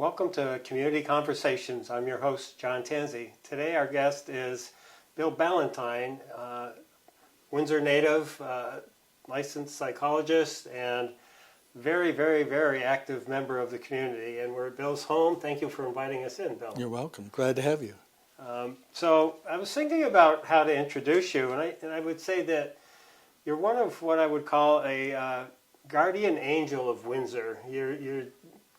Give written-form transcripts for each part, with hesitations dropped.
Welcome to Community Conversations. I'm your host, John Tansey. Today our guest is Bill Ballantyne, Windsor native, licensed psychologist, and very, very, very active member of the community. And we're at Bill's home. Thank you for inviting us in, Bill. You're welcome. Glad to have you. So I was thinking about how to introduce you, and I would say that you're one of what I would call a guardian angel of Windsor. You're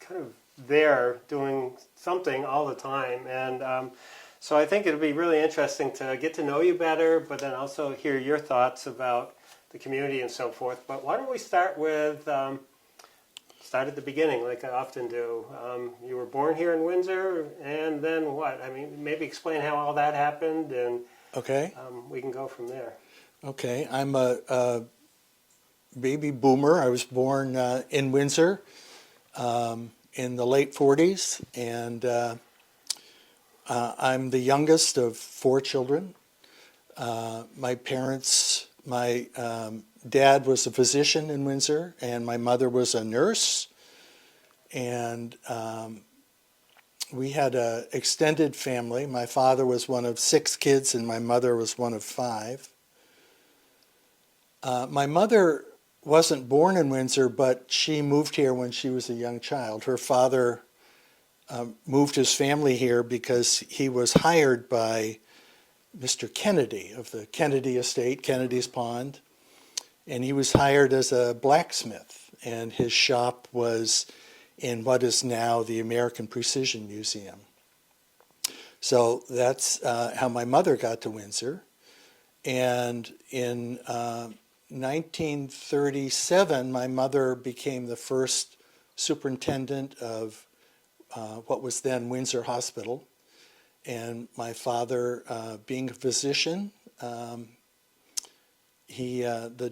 kind of there doing something all the time, and so I think it'll be really interesting to get to know you better, but then also hear your thoughts about the community and so forth. But why don't we start at the beginning, like I often do. You were born here in Windsor, and then what? I mean, maybe explain how all that happened, and Okay. We can go from there. Okay. I'm a baby boomer. I was born in Windsor in the late 40s, and I'm the youngest of four children. My dad was a physician in Windsor, and my mother was a nurse. And we had an extended family. My father was one of six kids, and my mother was one of five. My mother wasn't born in Windsor, but she moved here when she was a young child. Her father moved his family here because he was hired by Mr. Kennedy of the Kennedy estate, Kennedy's Pond, and he was hired as a blacksmith, and his shop was in what is now the American Precision Museum. So that's how my mother got to Windsor. And in 1937, my mother became the first superintendent of what was then Windsor Hospital. And my father, being a physician, the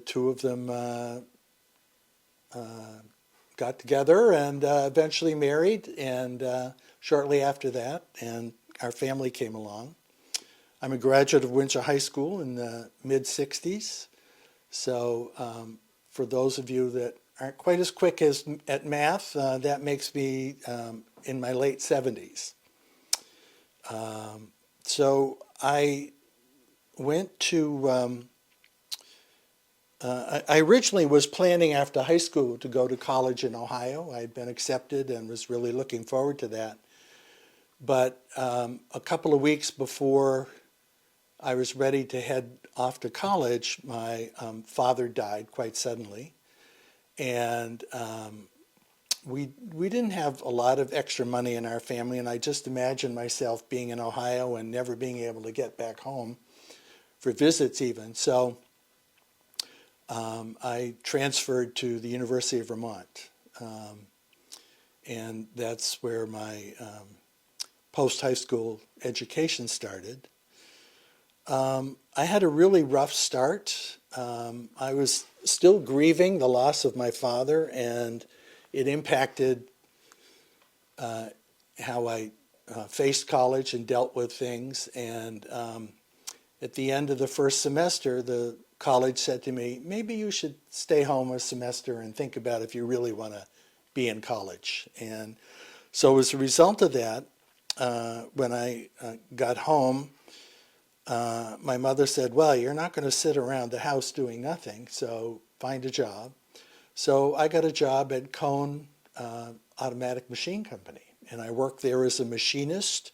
two of them got together and eventually married, and shortly after that, and our family came along. I'm a graduate of Windsor High School in the mid-'60s. So for those of you that aren't quite as quick at math, that makes me in my late 70s. So I went to, I originally was planning after high school to go to college in Ohio. I had been accepted and was really looking forward to that. But a couple of weeks before I was ready to head off to college, my father died quite suddenly. And we didn't have a lot of extra money in our family, and I just imagined myself being in Ohio and never being able to get back home for visits even. So I transferred to the University of Vermont, and that's where my post-high school education started. I had a really rough start. I was still grieving the loss of my father, and it impacted how I faced college and dealt with things. And at the end of the first semester, the college said to me, maybe you should stay home a semester and think about if you really want to be in college. And so as a result of that, when I got home, my mother said, well, you're not going to sit around the house doing nothing, so find a job. So I got a job at Cone Automatic Machine Company, and I worked there as a machinist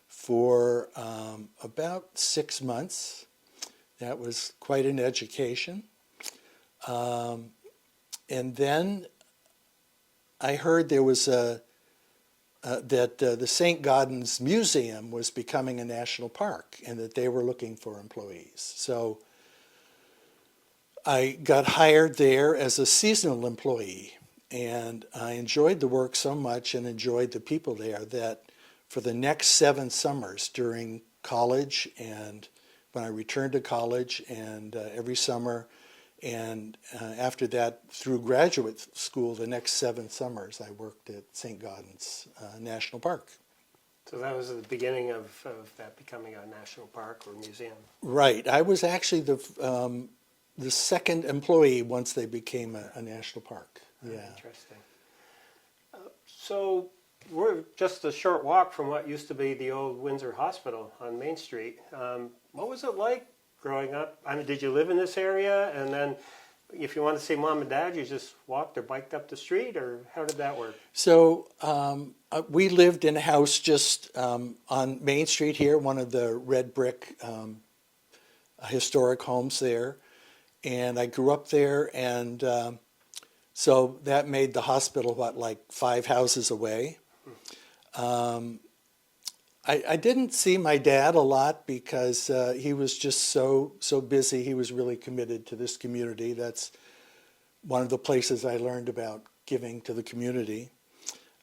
for about 6 months. That was quite an education. And then I heard there was that the St. Gaudens Museum was becoming a national park and that they were looking for employees. So I got hired there as a seasonal employee, and I enjoyed the work so much and enjoyed the people there that for the next 7 summers during college and when I returned to college and every summer, and after that through graduate school, the next 7 summers I worked at St. Gaudens National Park. So that was the beginning of that becoming a national park or museum. Right. I was actually the second employee once they became a national park. Yeah. Interesting. So we're just a short walk from what used to be the old Windsor Hospital on Main Street. What was it like growing up? I mean, did you live in this area? And then if you wanted to see mom and dad, you just walked or biked up the street, or how did that work? So we lived in a house just on Main Street here, one of the red brick historic homes there. And I grew up there, and so that made the hospital, like 5 houses away. I didn't see my dad a lot because he was just so busy. He was really committed to this community. That's one of the places I learned about giving to the community.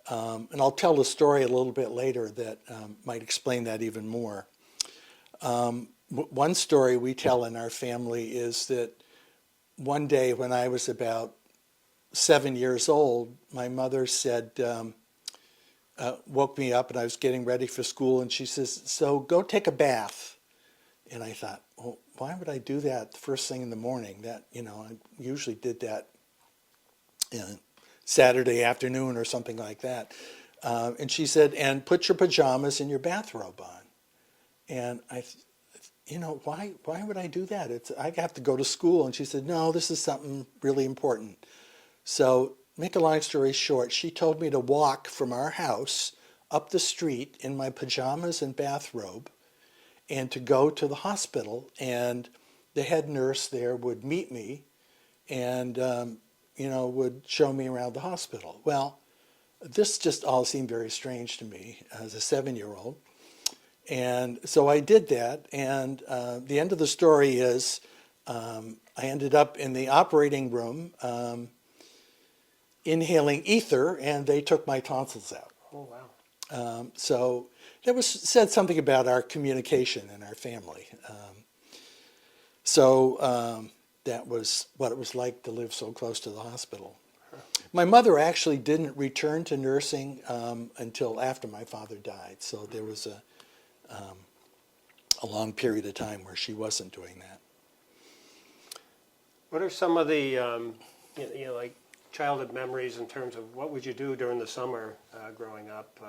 And I'll tell the story a little bit later that might explain that even more. One story we tell in our family is that one day when I was about 7 years old, my mother said, woke me up, and I was getting ready for school, and she says, "So go take a bath." And I thought, well, why would I do that the first thing in the morning? That, I usually did that Saturday afternoon or something like that. And she said, "And put your pajamas and your bathrobe on." And why would I do that? I have to go to school. And she said, "No, this is something really important." So make a long story short, she told me to walk from our house up the street in my pajamas and bathrobe and to go to the hospital. And the head nurse there would meet me and, would show me around the hospital. Well, this just all seemed very strange to me as a 7-year-old. And so I did that. And the end of the story is I ended up in the operating room inhaling ether, and they took my tonsils out. Oh, wow. So that said something about our communication in our family. That was what it was like to live so close to the hospital. My mother actually didn't return to nursing until after my father died. So there was a long period of time where she wasn't doing that. What are some of the, like childhood memories in terms of what would you do during the summer growing up?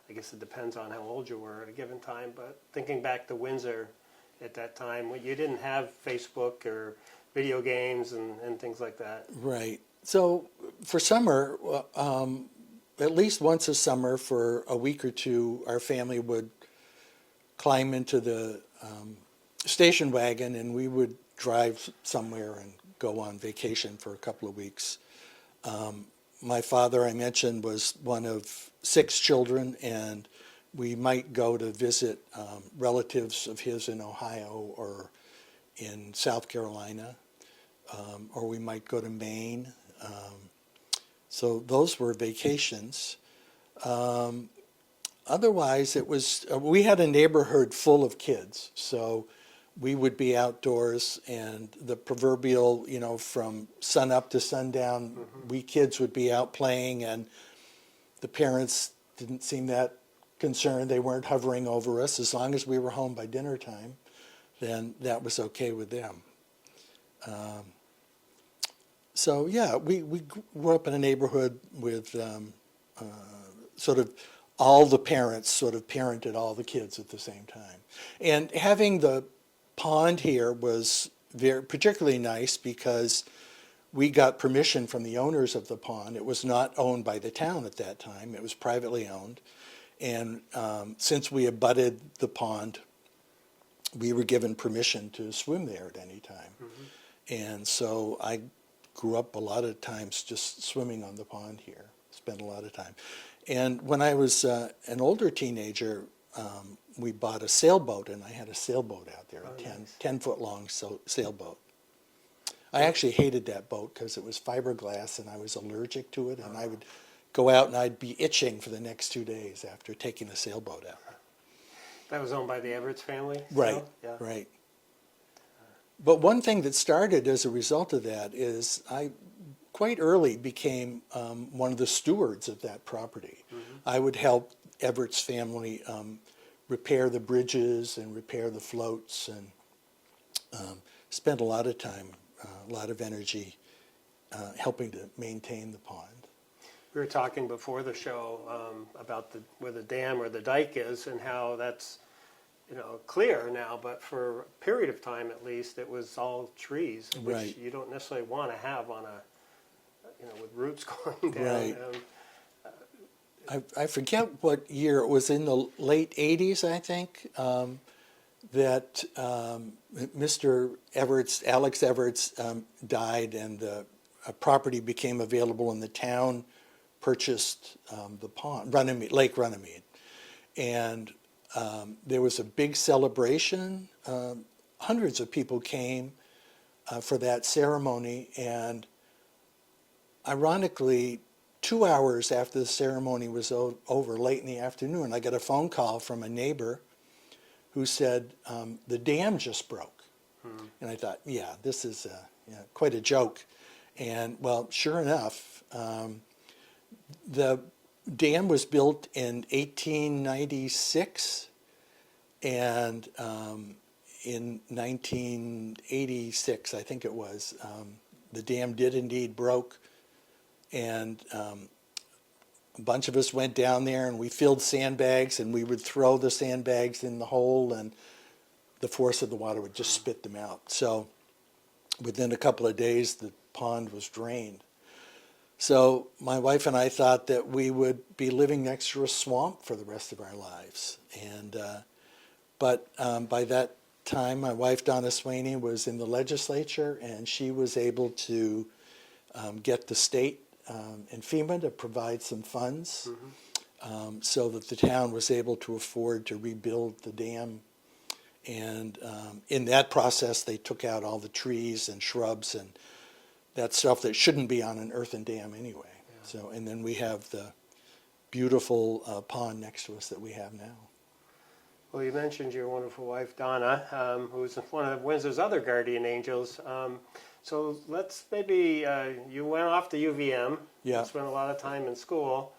I guess it depends on how old you were at a given time, but thinking back to Windsor at that time, you didn't have Facebook or video games and things like that. Right. So for summer, at least once a summer for a week or two, our family would climb into the station wagon and we would drive somewhere and go on vacation for a couple of weeks. My father, I mentioned, was one of 6 children, and we might go to visit relatives of his in Ohio or in South Carolina, or we might go to Maine. So those were vacations. Otherwise, it was we had a neighborhood full of kids, so we would be outdoors, and the proverbial, from sun up to sundown, we kids would be out playing, and the parents didn't seem that concerned. They weren't hovering over us. As long as we were home by dinner time, then that was okay with them. So yeah, we grew up in a neighborhood with sort of all the parents sort of parented all the kids at the same time. And having the pond here was particularly nice because we got permission from the owners of the pond. It was not owned by the town at that time. It was privately owned. And since we abutted the pond, we were given permission to swim there at any time. And so I grew up a lot of times just swimming on the pond here, spent a lot of time. And when I was an older teenager, we bought a sailboat, and I had a sailboat out there, a 10-foot long sailboat. I actually hated that boat because it was fiberglass, and I was allergic to it, and I would go out and I'd be itching for the next 2 days after taking the sailboat out. That was owned by the Everett's family? Right, Yeah. right. But one thing that started as a result of that is I quite early became one of the stewards of that property. I would help Everett's family repair the bridges and repair the floats, and spent a lot of time, a lot of energy helping to maintain the pond. We were talking before the show about where the dam or the dike is and how that's clear now, but for a period of time at least, it was all trees, which Right. you don't necessarily want to have on with roots going down. Right. I forget what year, it was in the late 80s, I think, that Mr. Everett's, Alex Everett's, died, and the property became available, and the town purchased the pond, Lake Runnymede. And there was a big celebration. Hundreds of people came for that ceremony, and ironically, 2 hours after the ceremony was over, late in the afternoon, I got a phone call from a neighbor who said, the dam just broke. And I thought, yeah, this is quite a joke. And well, sure enough, the dam was built in 1896, and in 1986, I think it was, the dam did indeed broke. And a bunch of us went down there, and we filled sandbags, and we would throw the sandbags in the hole, and the force of the water would just spit them out. So within a couple of days, the pond was drained. So my wife and I thought that we would be living next to a swamp for the rest of our lives. And but by that time, my wife, Donna Swaney, was in the legislature, and she was able to get the state and FEMA to provide some funds so that the town was able to afford to rebuild the dam. And in that process, they took out all the trees and shrubs and that stuff that shouldn't be on an earthen dam anyway. Yeah. So, and then we have the beautiful pond next to us that we have now. Well, you mentioned your wonderful wife, Donna, who's one of Windsor's other guardian angels. So let's maybe, you went off to UVM, yeah. Spent a lot of time in school,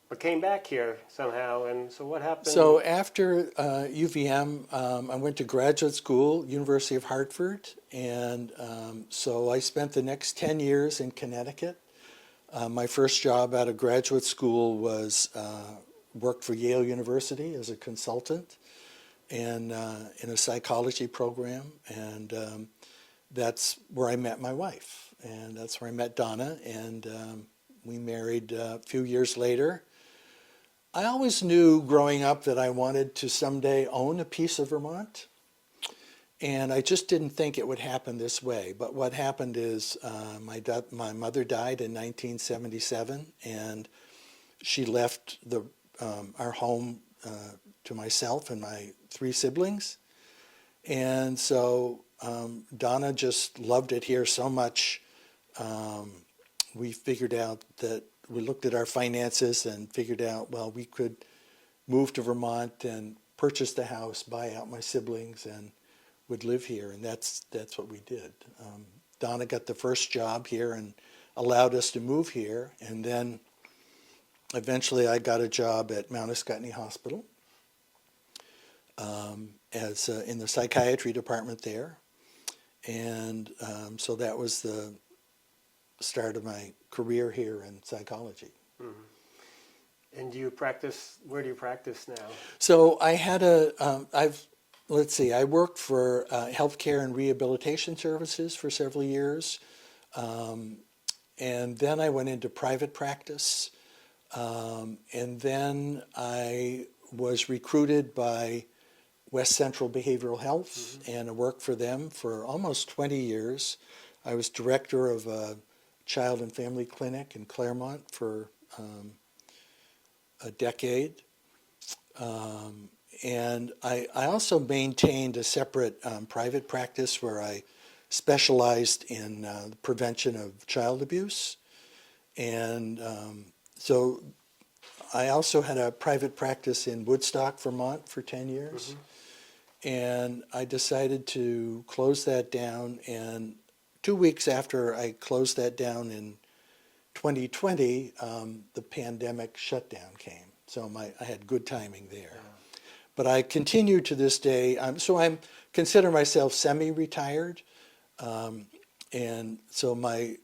but came back here somehow. And so what happened? So after UVM, I went to graduate school, University of Hartford, and so I spent the next 10 years in Connecticut. My first job out of graduate school was worked for Yale University as a consultant and in a psychology program, and that's where I met my wife, and that's where I met Donna, and we married a few years later. I always knew growing up that I wanted to someday own a piece of Vermont, and I just didn't think it would happen this way. But what happened is my mother died in 1977, and she left our home to myself and my 3 siblings. And so Donna just loved it here so much. We figured out that we looked at our finances and figured out, well, we could move to Vermont and purchase the house, buy out my siblings, and would live here. And that's what we did. Donna got the first job here and allowed us to move here. And then eventually I got a job at Mount Escutney Hospital as in the psychiatry department there. And so that was the start of my career here in psychology. Mm-hmm. And do you practice, where do you practice now? So I had I worked for healthcare and rehabilitation services for several years. And then I went into private practice. And then I was recruited by West Central Behavioral Health, and I worked for them for almost 20 years. I was director of a child and family clinic in Claremont for a decade. And I also maintained a separate private practice where I specialized in the prevention of child abuse. And so I also had a private practice in Woodstock, Vermont for 10 years. Mm-hmm. And I decided to close that down, and 2 weeks after I closed that down in 2020, the pandemic shutdown came. So I had good timing there. Yeah. But I continue to this day. So I consider myself semi-retired. And so my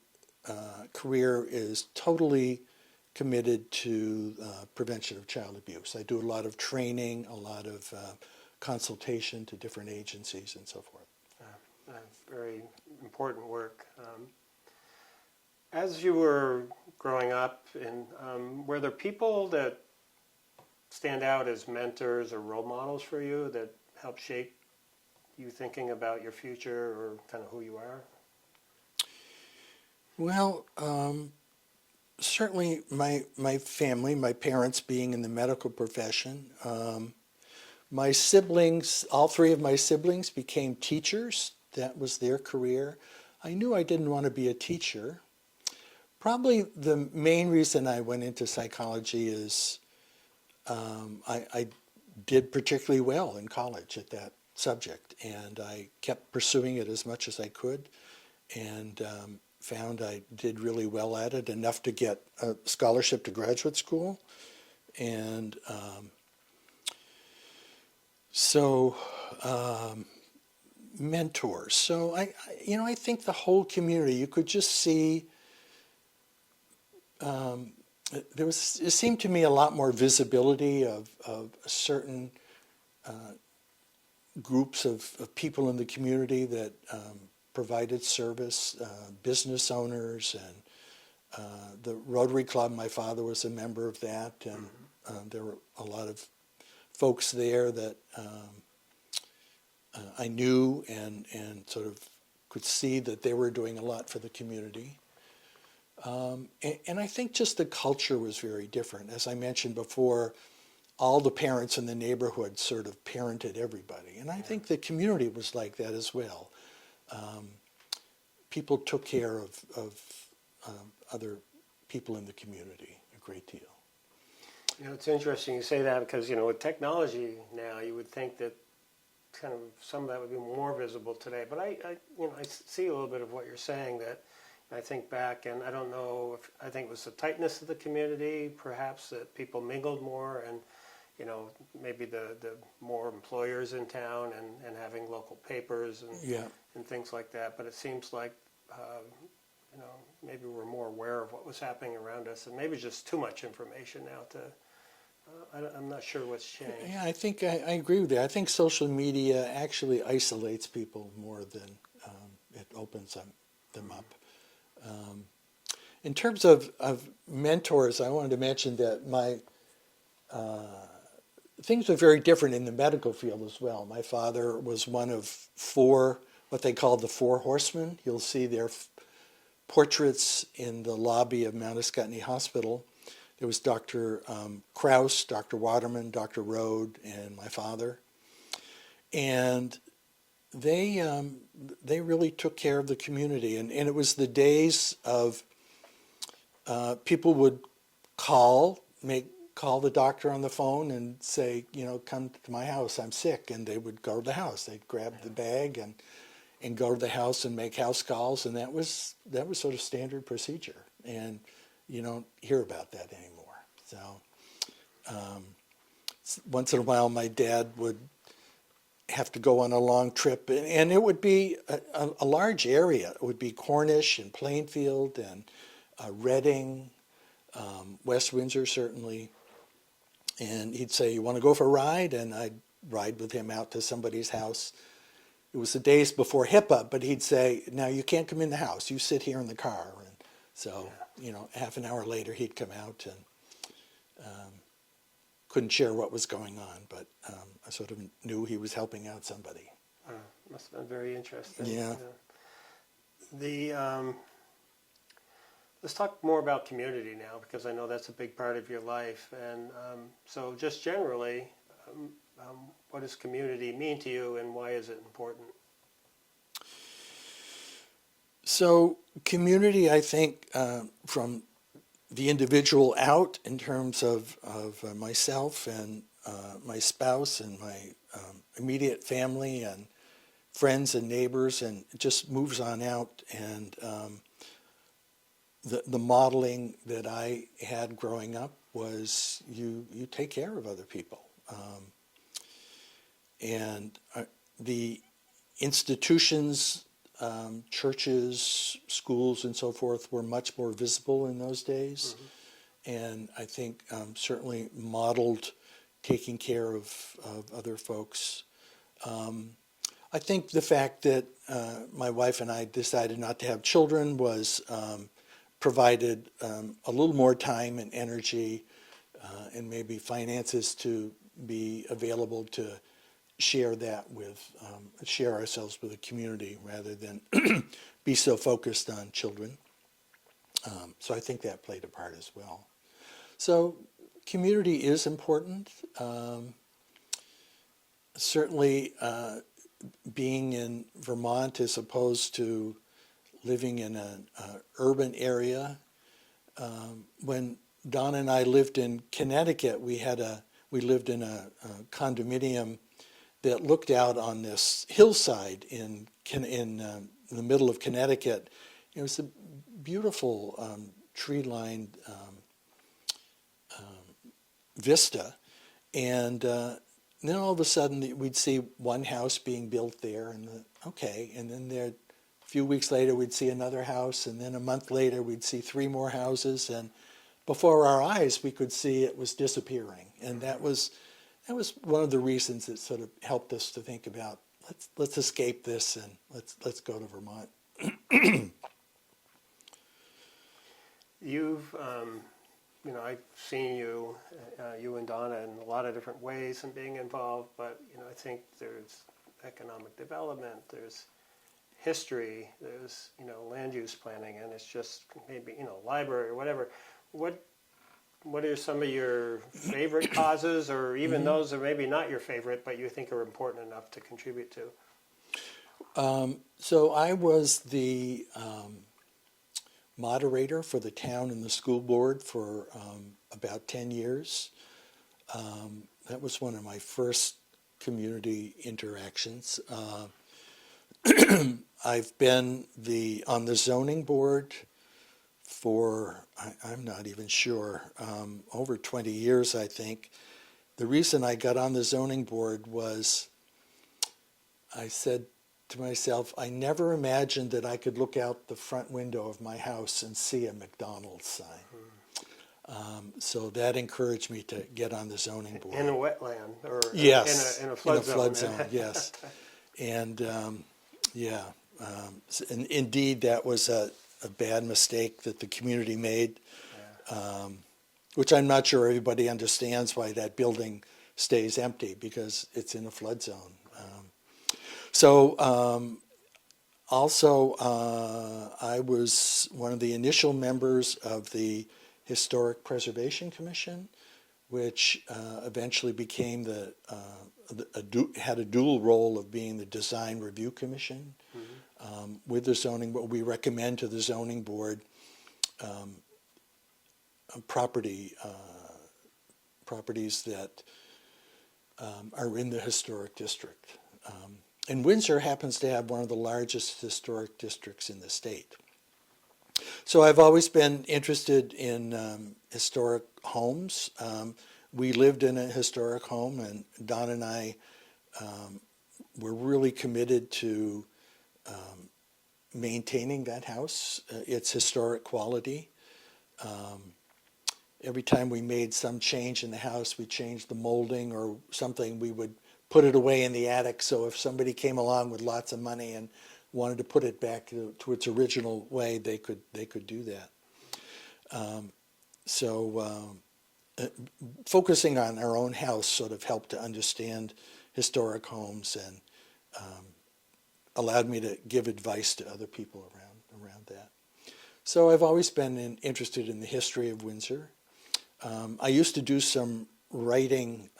career is totally committed to prevention of child abuse. I do a lot of training, a lot of consultation to different agencies and so forth. Very important work. As you were growing up, were there people that stand out as mentors or role models for you that helped shape you thinking about your future or kind of who you are? Well, certainly my family, my parents being in the medical profession. My siblings, all three of my siblings became teachers. That was their career. I knew I didn't want to be a teacher. Probably the main reason I went into psychology is I did particularly well in college at that subject, and I kept pursuing it as much as I could, and found I did really well at it, enough to get a scholarship to graduate school. And mentors. So I think the whole community, you could just see, it seemed to me a lot more visibility of certain groups of people in the community that provided service, business owners, and the Rotary Club. My father was a member of that, and there were a lot of folks there that I knew and sort of could see that they were doing a lot for the community. And I think just the culture was very different. As I mentioned before, all the parents in the neighborhood sort of parented everybody. And I think the community was like that as well. People took care of other people in the community a great deal. It's interesting you say that because, with technology now, you would think that kind of some of that would be more visible today. But I see a little bit of what you're saying, that I think back, and I don't know if I think it was the tightness of the community, perhaps, that people mingled more, and maybe the more employers in town and having local papers and things like that. But it seems like maybe we're more aware of what was happening around us, and maybe just too much information now to. I'm not sure what's changed. Yeah, I think I agree with you. I think social media actually isolates people more than it opens them up. In terms of mentors, I wanted to mention that my things were very different in the medical field as well. My father was one of four, what they called the Four Horsemen. You'll see their portraits in the lobby of Mount Ascutney Hospital. There was Dr. Krause, Dr. Waterman, Dr. Rode, and my father. And they really took care of the community. And it was the days of people would call the doctor on the phone and say, come to my house, I'm sick. And they would go to the house. They'd grab the bag and go to the house and make house calls. And that was sort of standard procedure. And you don't hear about that anymore. So once in a while, my dad would have to go on a long trip, and it would be a large area. It would be Cornish and Plainfield and Reading, West Windsor certainly. And he'd say, "You want to go for a ride?" And I'd ride with him out to somebody's house. It was the days before HIPAA, but he'd say, "Now you can't come in the house. You sit here in the car." And so, half an hour later, he'd come out and couldn't share what was going on, but I sort of knew he was helping out somebody. Must have been very interesting. Yeah. Let's talk more about community now, because I know that's a big part of your life. And so just generally, what does community mean to you, and why is it important? So community, I think, from the individual out, in terms of myself and my spouse and my immediate family and friends and neighbors, and it just moves on out. And the modeling that I had growing up was you take care of other people. And the institutions, churches, schools, and so forth were much more visible in those days. and I think certainly modeled taking care of other folks. I think the fact that my wife and I decided not to have children was provided a little more time and energy and maybe finances to be available to share that with, share ourselves with the community rather than be so focused on children. So I think that played a part as well. So community is important. Certainly being in Vermont as opposed to living in an urban area. When Don and I lived in Connecticut, we lived in a condominium that looked out on this hillside in the middle of Connecticut. It was a beautiful tree-lined vista, and then all of a sudden we'd see one house being built there, and then a few weeks later we'd see another house, and then a month later we'd see 3 more houses, and before our eyes we could see it was disappearing. And that was one of the reasons that sort of helped us to think about let's escape this and let's go to Vermont. You've, I've seen you and Donna in a lot of different ways in being involved, but, I think there's economic development, there's history, there's, land use planning, and it's just maybe, library or whatever. What are some of your favorite causes, or even those that are maybe not your favorite, but you think are important enough to contribute to? So I was the moderator for the town and the school board for about 10 years. That was one of my first community interactions. I've been on the zoning board for, I'm not even sure, over 20 years, I think. The reason I got on the zoning board was I said to myself, I never imagined that I could look out the front window of my house and see a McDonald's sign. So that encouraged me to get on the zoning board. In a wetland, or yes, in a flood zone, yes. And and indeed that was a bad mistake that the community made, which I'm not sure everybody understands why that building stays empty, because it's in a flood zone. Also, I was one of the initial members of the Historic Preservation Commission, which eventually became had a dual role of being the Design Review Commission. With the zoning, but we recommend to the zoning board properties that are in the historic district. And Windsor happens to have one of the largest historic districts in the state. So I've always been interested in historic homes. We lived in a historic home, and Don and I were really committed to maintaining that house, its historic quality. Every time we made some change in the house, we changed the molding or something, we would put it away in the attic, so if somebody came along with lots of money and wanted to put it back to its original way, they could do that. Focusing on our own house sort of helped to understand historic homes and allowed me to give advice to other people around that. So I've always been interested in the history of Windsor. I used to do some writing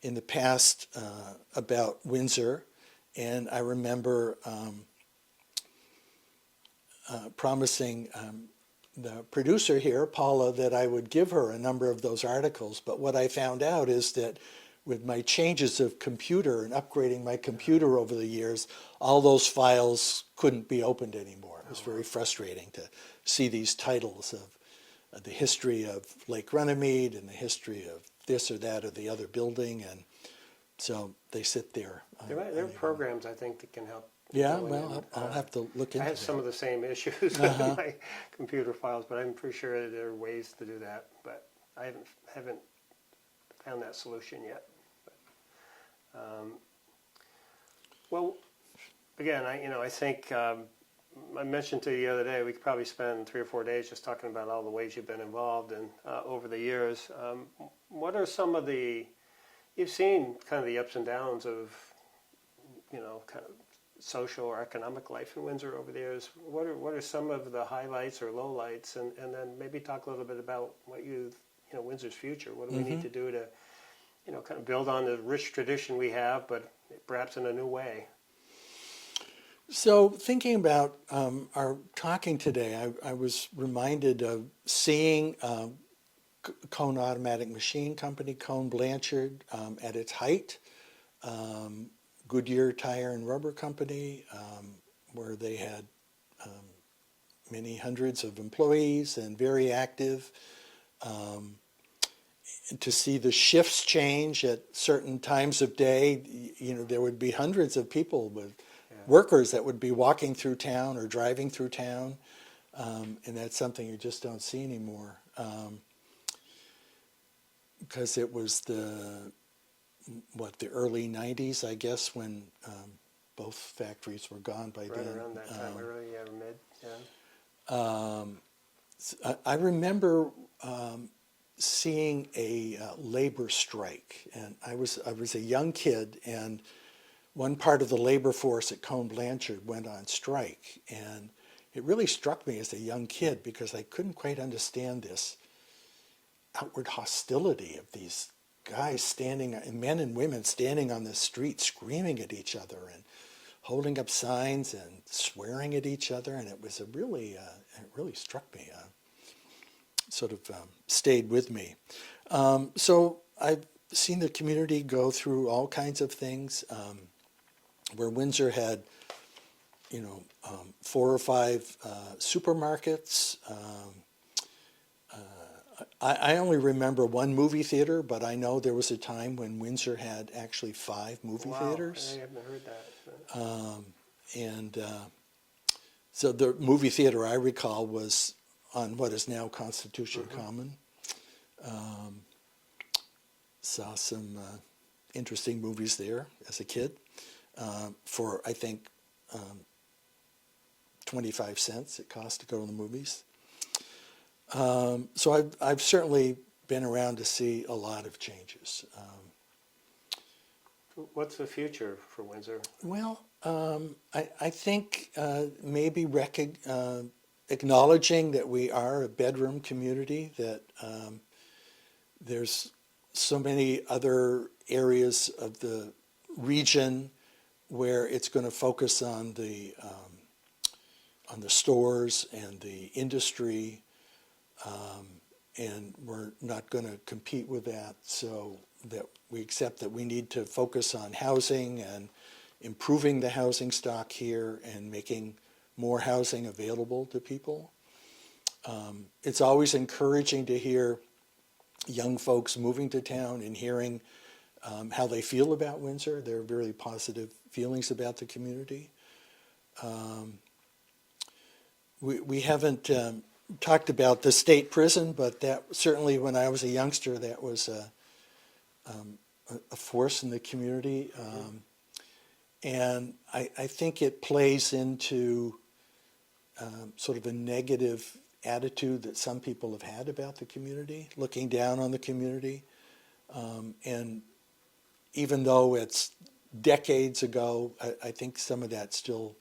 in the past about Windsor, and I remember promising the producer here, Paula, that I would give her a number of those articles, but what I found out is that with my changes of computer and upgrading my computer over the years, all those files couldn't be opened anymore. It was very frustrating to see these titles of the history of Lake Runnymede and the history of this or that or the other building. And So they sit there. There are programs, I think, that can help. Yeah, go in well, and, I'll have to look into I have that. some of the same issues with my computer files, but I'm pretty sure there are ways to do that. But I haven't found that solution yet. But, well, again, I think I mentioned to you the other day we could probably spend 3 or 4 days just talking about all the ways you've been involved in over the years. What are some of you've seen kind of the ups and downs of kind of social or economic life in Windsor over the years. What are some of the highlights or lowlights, and then maybe talk a little bit about what Windsor's future. What do we need to do to kind of build on the rich tradition we have, but perhaps in a new way? So thinking about our talking today, I was reminded of seeing Cone Automatic Machine Company, Cone Blanchard, at its height. Goodyear Tire and Rubber Company, where they had many hundreds of employees and very active. To see the shifts change at certain times of day, there would be hundreds of people with workers that would be walking through town or driving through town, and that's something you just don't see anymore, because it was the early 90s, I guess, when both factories were gone by then. Right around that time, early mid, I remember seeing a labor strike, and I was a young kid, and one part of the labor force at Cone Blanchard went on strike, and it really struck me as a young kid because I couldn't quite understand this outward hostility of these guys men and women standing on the street screaming at each other and holding up signs and swearing at each other, and it really struck me, sort of stayed with me. So I've seen the community go through all kinds of things, where Windsor had 4 or 5 supermarkets. I only remember one movie theater, but I know there was a time when Windsor had actually 5 movie theaters. I haven't heard that. So the movie theater I recall was on what is now Constitution Common. Saw some interesting movies there as a kid for, I think, 25 cents it cost to go to the movies. So I've certainly been around to see a lot of changes. What's the future for Windsor? Well, I think maybe acknowledging that we are a bedroom community, that there's so many other areas of the region where it's going to focus on the stores and the industry. And we're not going to compete with that, so that we accept that we need to focus on housing and improving the housing stock here and making more housing available to people. It's always encouraging to hear young folks moving to town and hearing how they feel about Windsor. There are very positive feelings about the community. We haven't talked about the state prison, but that certainly, when I was a youngster, that was a force in the community, and I think it plays into sort of a negative attitude that some people have had about the community, looking down on the community, and even though it's decades ago, I think some of that still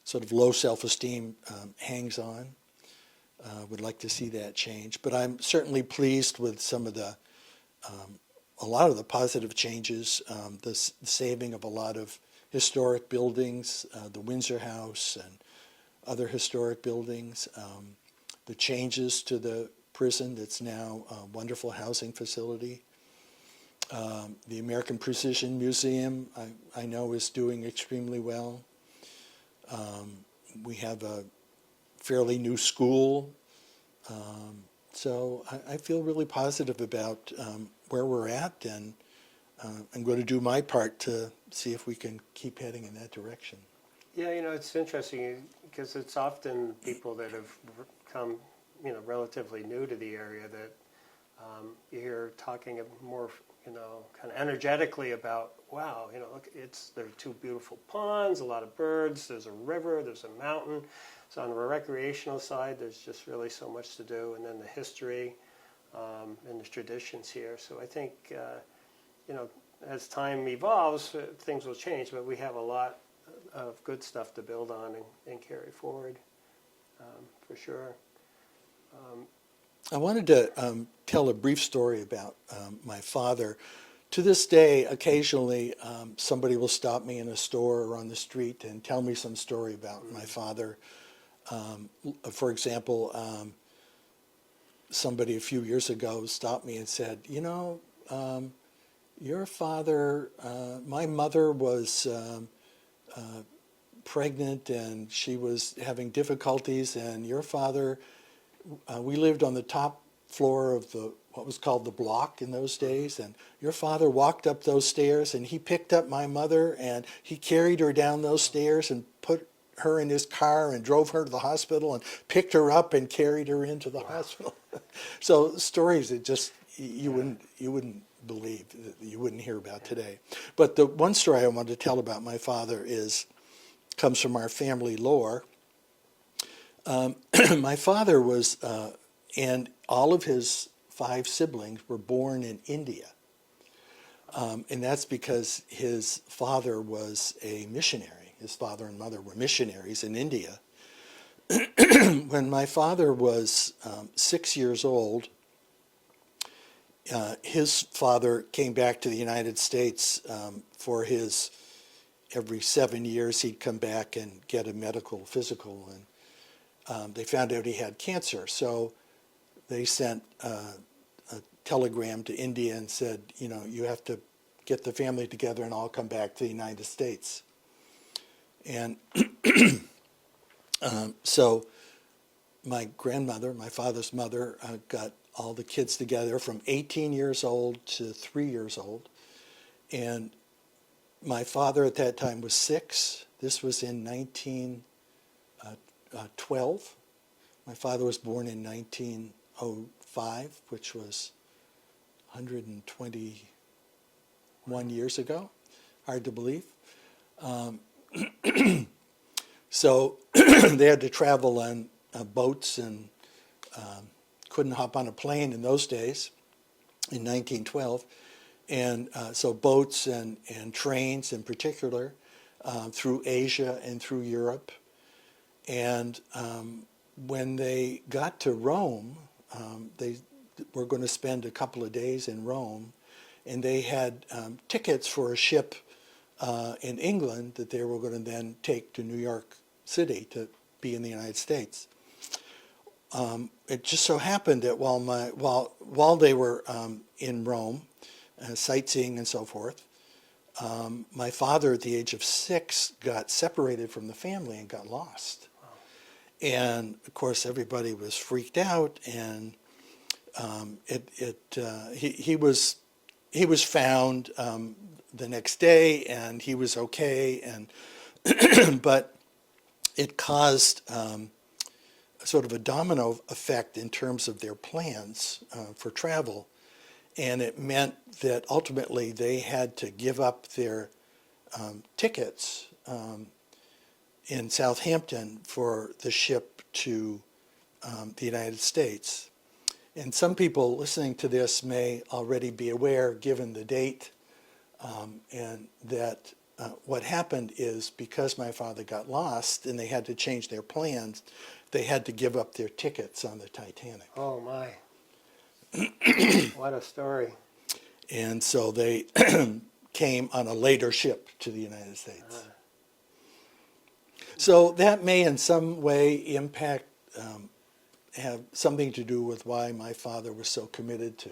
sort of low self-esteem hangs on. Would like to see that change. But I'm certainly pleased with some of a lot of the positive changes, the saving of a lot of historic buildings, the Windsor House and other historic buildings, the changes to the prison that's now a wonderful housing facility. The American Precision Museum, I know, is doing extremely well. We have a fairly new school. So I feel really positive about where we're at, and I'm going to do my part to see if we can keep heading in that direction. Yeah, it's interesting because it's often people that have come, relatively new to the area that you hear talking more, kind of energetically about, wow, look, there are two beautiful ponds, a lot of birds, there's a river, there's a mountain. So on the recreational side, there's just really so much to do, and then the history and the traditions here. So I think, as time evolves, things will change, but we have a lot of good stuff to build on and carry forward, for sure. I wanted to tell a brief story about my father. To this day, occasionally somebody will stop me in a store or on the street and tell me some story about my father. For example, somebody a few years ago stopped me and said, your father, my mother was pregnant and she was having difficulties, and your father, we lived on the top floor of what was called the block in those days, and your father walked up those stairs and he picked up my mother and he carried her down those stairs and put her in his car and drove her to the hospital and picked her up and carried her into the hospital. So stories that just you wouldn't believe, that you wouldn't hear about today. But the one story I wanted to tell about my father comes from our family lore. My father was, and all of his 5 siblings were born in India. And that's because his father was a missionary. His father and mother were missionaries in India. When my father was 6 years old, his father came back to the United States for every 7 years he'd come back and get a medical physical, and they found out he had cancer. So they sent a telegram to India and said, you have to get the family together and all come back to the United States. And so my grandmother, my father's mother, got all the kids together from 18 years old to 3 years old. And my father at that time was 6. This was in 1912. My father was born in 1905, which was 121 years ago. Hard to believe. So they had to travel on boats and couldn't hop on a plane in those days in 1912. And so boats and trains in particular through Asia and through Europe. And when they got to Rome, they were going to spend a couple of days in Rome, and they had tickets for a ship in England that they were going to then take to New York City to be in the United States. It just so happened that while they were in Rome, sightseeing and so forth, my father at the age of 6 got separated from the family and got lost. Wow. And of course everybody was freaked out, and he was found the next day, and he was okay, and but it caused sort of a domino effect in terms of their plans for travel. And it meant that ultimately they had to give up their tickets in Southampton for the ship to the United States. And some people listening to this may already be aware, given the date, and that what happened is because my father got lost and they had to change their plans, they had to give up their tickets on the Titanic. Oh, my. What a story. And so they came on a later ship to the United States. So that may in some way have something to do with why my father was so committed to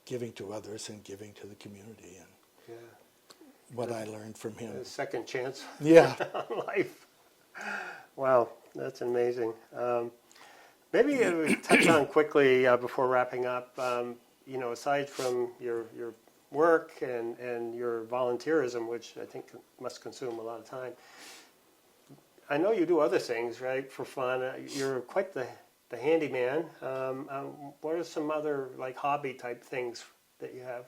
giving to others and giving to the community, and what I learned from him. A second chance Yeah. on life. Wow, that's amazing. Maybe we touch on quickly before wrapping up, aside from your work and your volunteerism, which I think must consume a lot of time. I know you do other things, right, for fun. You're quite the handyman. What are some other like hobby type things that you have?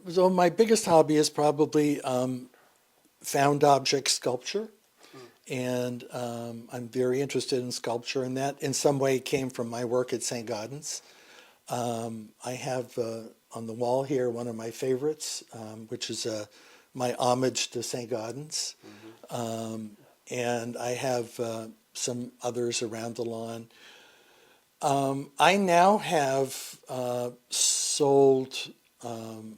So my biggest hobby is probably found object sculpture. And I'm very interested in sculpture, and that in some way came from my work at St. Gaudens. I have on the wall here one of my favorites, which is my homage to St. Gaudens. And I have some others around the lawn. I now have sold, one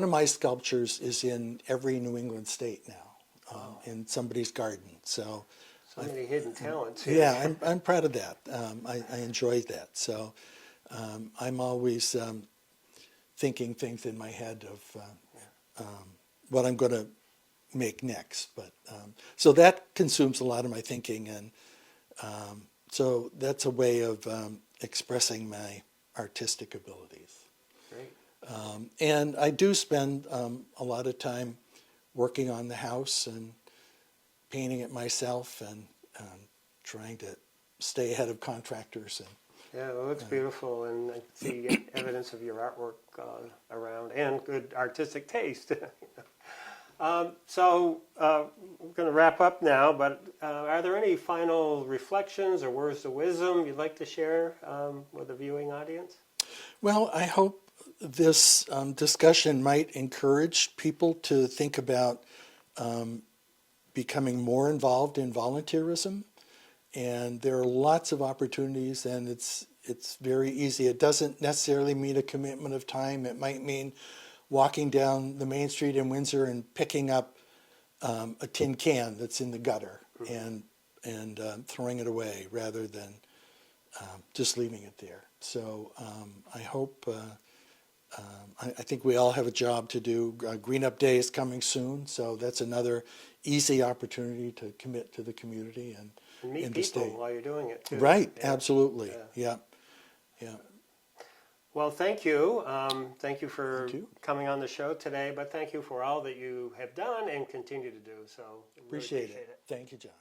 of my sculptures is in every New England state now. In somebody's garden. So many hidden talents here. Yeah, I'm proud of that. I enjoy that. So I'm always thinking things in my head of what I'm going to make next. But so that consumes a lot of my thinking, and so that's a way of expressing my artistic abilities. Great. And I do spend a lot of time working on the house and painting it myself and trying to stay ahead of contractors. And Yeah, it looks beautiful, and I see evidence of your artwork around, and good artistic taste. So we're going to wrap up now, but are there any final reflections or words of wisdom you'd like to share with the viewing audience? Well, I hope this discussion might encourage people to think about becoming more involved in volunteerism. And there are lots of opportunities, and it's very easy. It doesn't necessarily mean a commitment of time. It might mean walking down the main street in Windsor and picking up a tin can that's in the gutter and throwing it away rather than just leaving it there. So I hope, I think we all have a job to do. Green Up Day is coming soon, so that's another easy opportunity to commit to the community and meet people while you're doing it too. Right, Yeah. Absolutely, yeah. Well, thank you. Thank you for coming on the show today, but thank you for all that you have done and continue to do. So Appreciate it. Thank you, John.